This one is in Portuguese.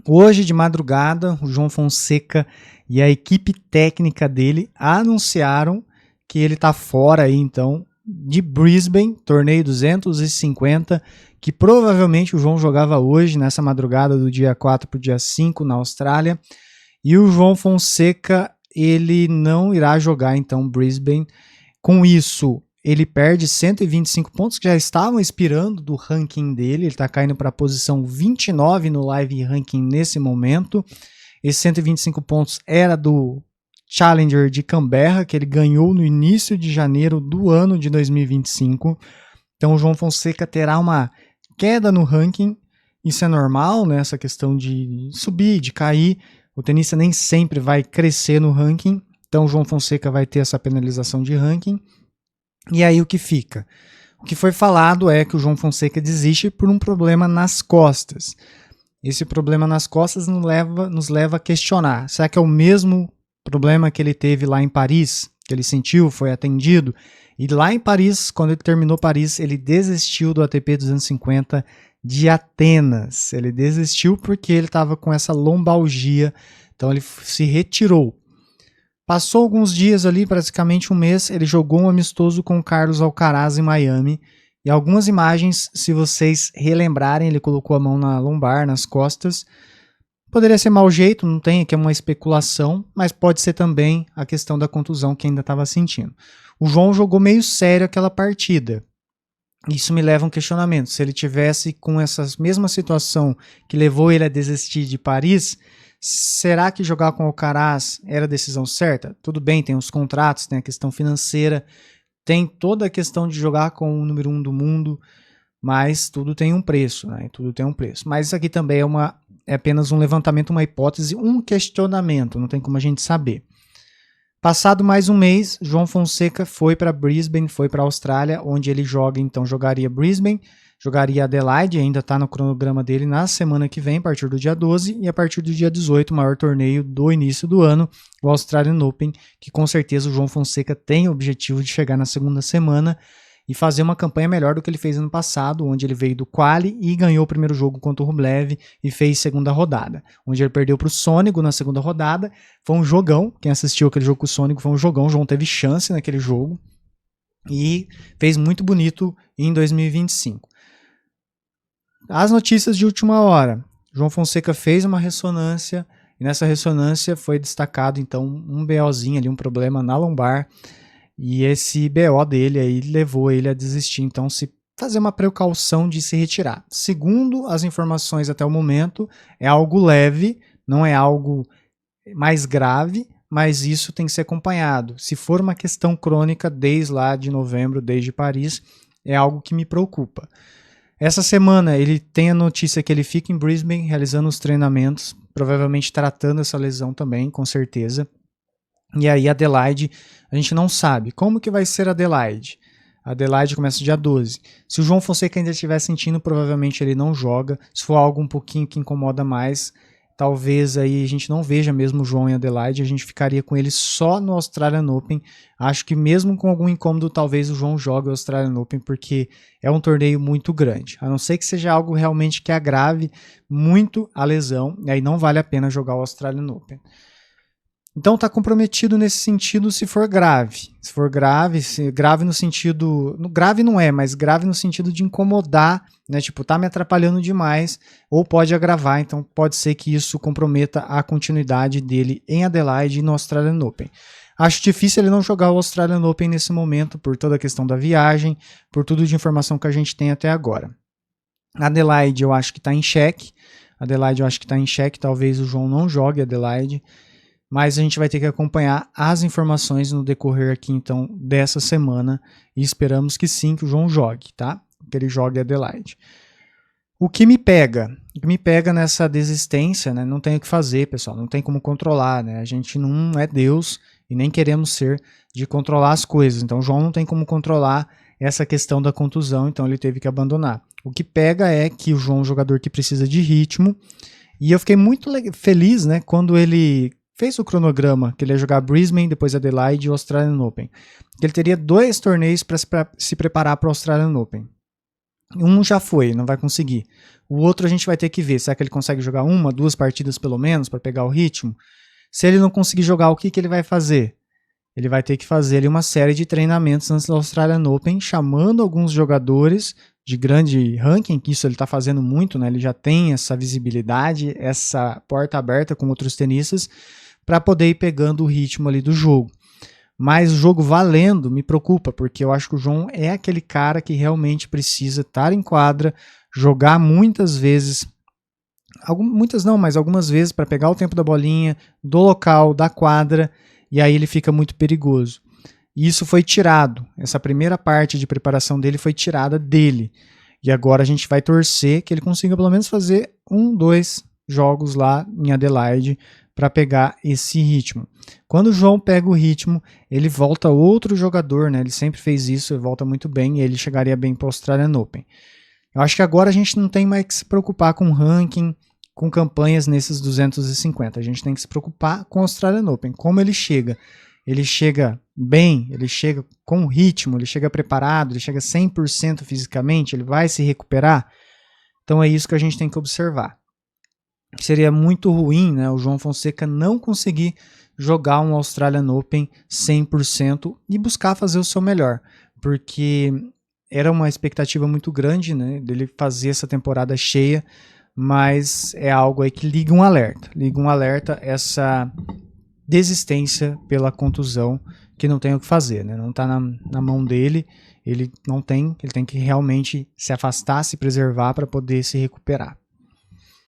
Hoje de madrugada, o João Fonseca e a equipe técnica dele anunciaram que ele está fora aí, então, de Brisbane, torneio 250, que provavelmente o João jogava hoje, nessa madrugada do dia 4 para o dia 5 na Austrália. E o João Fonseca, ele não irá jogar, então, Brisbane. Com isso, ele perde 125 pontos que já estavam expirando do ranking dele. Ele está caindo para a posição 29 no live ranking nesse momento. Esses 125 pontos era do Challenger de Canberra, que ele ganhou no início de janeiro do ano de 2025. Então o João Fonseca terá uma queda no ranking. Isso é normal, né? Essa questão de subir, de cair. O tenista nem sempre vai crescer no ranking. Então o João Fonseca vai ter essa penalização de ranking. E aí o que fica? O que foi falado é que o João Fonseca desiste por um problema nas costas. Esse problema nas costas nos leva a questionar. Será que é o mesmo problema que ele teve lá em Paris? Que ele sentiu, foi atendido? E lá em Paris, quando ele terminou Paris, ele desistiu do ATP 250 de Atenas. Ele desistiu porque ele estava com essa lombalgia. Então ele se retirou. Passou alguns dias ali, praticamente um mês, ele jogou um amistoso com o Carlos Alcaraz em Miami. E algumas imagens, se vocês relembrarem, ele colocou a mão na lombar, nas costas. Poderia ser mau jeito, não tem, aqui é uma especulação, mas pode ser também a questão da contusão que ainda estava sentindo. O João jogou meio sério aquela partida. Isso me leva a um questionamento. Se ele tivesse com essa mesma situação que levou ele a desistir de Paris, será que jogar com o Alcaraz era a decisão certa? Tudo bem, tem os contratos, tem a questão financeira, tem toda a questão de jogar com o número 1 do mundo, mas tudo tem um preço, né? Tudo tem um preço. Mas isso aqui também é apenas um levantamento, uma hipótese, um questionamento, não tem como a gente saber. Passado mais um mês, João Fonseca foi para Brisbane, foi para a Austrália, onde ele joga, então jogaria Brisbane, jogaria Adelaide, ainda está no cronograma dele na semana que vem, a partir do dia 12, e a partir do dia 18, o maior torneio do início do ano, o Australian Open, que com certeza o João Fonseca tem o objetivo de chegar na segunda semana e fazer uma campanha melhor do que ele fez ano passado, onde ele veio do quali e ganhou o primeiro jogo contra o Rublev e fez segunda rodada, onde ele perdeu para o Sônego na segunda rodada. Foi um jogão, quem assistiu aquele jogo com o Sônego foi um jogão, o João teve chance naquele jogo e fez muito bonito em 2025. As notícias de última hora. João Fonseca fez uma ressonância e nessa ressonância foi destacado então um BOzinho ali, um problema na lombar, e esse BO dele aí levou ele a desistir, então se fazer uma precaução de se retirar. Segundo as informações até o momento, é algo leve, não é algo mais grave, mas isso tem que ser acompanhado. Se for uma questão crônica desde lá de novembro, desde Paris, é algo que me preocupa. Essa semana ele tem a notícia que ele fica em Brisbane realizando os treinamentos, provavelmente tratando essa lesão também, com certeza. E aí Adelaide, a gente não sabe. Como que vai ser Adelaide? Adelaide começa dia 12. Se o João Fonseca ainda estiver sentindo, provavelmente ele não joga. Se for algo um pouquinho que incomoda mais, talvez aí a gente não veja mesmo o João em Adelaide, a gente ficaria com ele só no Australian Open. Acho que mesmo com algum incômodo, talvez o João jogue o Australian Open, porque é um torneio muito grande. A não ser que seja algo realmente que agrave muito a lesão, e aí não vale a pena jogar o Australian Open. Então está comprometido nesse sentido se for grave. Se for grave, grave no sentido... Grave não é, mas grave no sentido de incomodar, né? Tipo, tá me atrapalhando demais, ou pode agravar, então pode ser que isso comprometa a continuidade dele em Adelaide e no Australian Open. Acho difícil ele não jogar o Australian Open nesse momento, por toda a questão da viagem, por tudo de informação que a gente tem até agora. Adelaide eu acho que está em xeque. Talvez o João não jogue Adelaide, mas a gente vai ter que acompanhar as informações no decorrer aqui, então, dessa semana, e esperamos que sim, que o João jogue, tá? Que ele jogue Adelaide. O que me pega nessa desistência, né? Não tem o que fazer, pessoal, não tem como controlar, né? A gente não é Deus e nem queremos ser de controlar as coisas, então o João não tem como controlar essa questão da contusão, então ele teve que abandonar. O que pega é que o João é um jogador que precisa de ritmo, e eu fiquei muito feliz, né, quando ele fez o cronograma, que ele ia jogar Brisbane, depois Adelaide e o Australian Open. Ele teria 2 torneios para se preparar para o Australian Open. Um já foi, não vai conseguir. O outro a gente vai ter que ver. Será que ele consegue jogar 1, 2 partidas pelo menos para pegar o ritmo? Se ele não conseguir jogar, o que ele vai fazer? Ele vai ter que fazer ali uma série de treinamentos antes da Australian Open, chamando alguns jogadores de grande ranking, que isso ele está fazendo muito, né? Ele já tem essa visibilidade, essa porta aberta com outros tenistas, para poder ir pegando o ritmo ali do jogo. Mas o jogo valendo me preocupa, porque eu acho que o João é aquele cara que realmente precisa estar em quadra, jogar muitas vezes, muitas não, mas algumas vezes para pegar o tempo da bolinha, do local, da quadra, e aí ele fica muito perigoso. E isso foi tirado, essa primeira parte de preparação dele foi tirada dele. E agora a gente vai torcer que ele consiga pelo menos fazer 1, 2 jogos lá em Adelaide para pegar esse ritmo. Quando o João pega o ritmo, ele volta outro jogador, né? Ele sempre fez isso, ele volta muito bem e ele chegaria bem para o Australian Open. Eu acho que agora a gente não tem mais que se preocupar com ranking, com campanhas nesses 250. A gente tem que se preocupar com o Australian Open. Como ele chega? Ele chega bem, ele chega com ritmo, ele chega preparado, ele chega 100% fisicamente, ele vai se recuperar? Então é isso que a gente tem que observar. Seria muito ruim, né, o João Fonseca não conseguir jogar um Australian Open 100% e buscar fazer o seu melhor, porque era uma expectativa muito grande, né, dele fazer essa temporada cheia, mas é algo aí que liga um alerta essa desistência pela contusão, que não tem o que fazer, né, não está na mão dele, ele tem que realmente se afastar, se preservar para poder se recuperar.